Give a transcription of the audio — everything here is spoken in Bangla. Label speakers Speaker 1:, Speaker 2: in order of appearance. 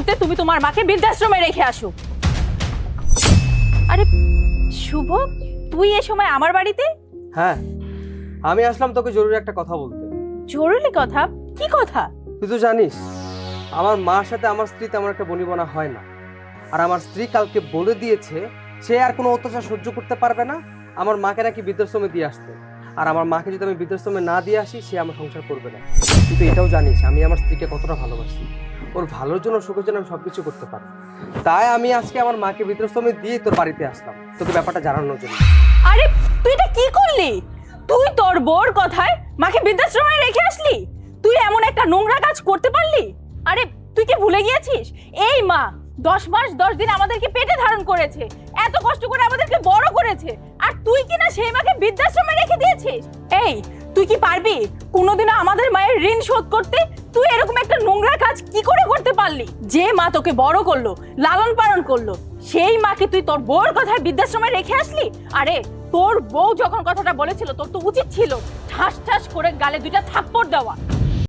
Speaker 1: মুহূর্তে তুমি তোমার মাকে বৃদ্ধাশ্রমে রেখে আসো। আরে শুভ, তুই এ সময় আমার বাড়িতে?
Speaker 2: হ্যাঁ, আমি আসলাম তোকে জরুরি একটা কথা বলতে।
Speaker 1: জরুরি কথা? কি কথা?
Speaker 2: তুই তো জানিস আমার মার সাথে আমার স্ত্রী তেমন একটা বনিবনা হয় না। আর আমার স্ত্রী কালকে বলে দিয়েছে সে আর কোনো অত্যাচার সহ্য করতে পারবে না, আমার মাকে নাকি বৃদ্ধাশ্রমে দিয়ে আসতে। আর আমার মাকে যদি আমি বৃদ্ধাশ্রমে না দিয়ে আসি সে আমার সংসার করবে না। কিন্তু এটাও জানিস আমি আমার স্ত্রীকে কতটা ভালোবাসি, ওর ভালোর জন্য সুখের জন্য আমি সবকিছু করতে পারি। তাই আমি আজকে আমার মাকে বৃদ্ধাশ্রমে দিয়ে তোর বাড়িতে আসলাম তোকে ব্যাপারটা জানানোর জন্য।
Speaker 1: আরে তুই এটা কি করলি? তুই তোর বোর কথায় মাকে বৃদ্ধাশ্রমে রেখে আসলি? তুই এমন একটা নোংরা কাজ করতে পারলি? আরে তুই কি ভুলে গিয়েছিস এই মা 10 মাস 10 দিন আমাদেরকে পেটে ধারণ করেছে, এত কষ্ট করে আমাদেরকে বড় করেছে, আর তুই কি না সেই মাকে বৃদ্ধাশ্রমে রেখে দিয়েছিস? এই তুই কি পারবি কোনোদিনও আমাদের মায়ের ঋণ শোধ করতে? তুই এরকম একটা নোংরা কাজ কি করে করতে পারলি? যে মা তোকে বড় করলো, লালন পালন করলো, সেই মাকে তুই তোর বউর কথায় বৃদ্ধাশ্রমে রেখে আসলি? আরে তোর বউ যখন কথাটা বলেছিল তোর তো উচিত ছিল ঠাস ঠাস করে গালে 2টা থাপ্পড় দেওয়া।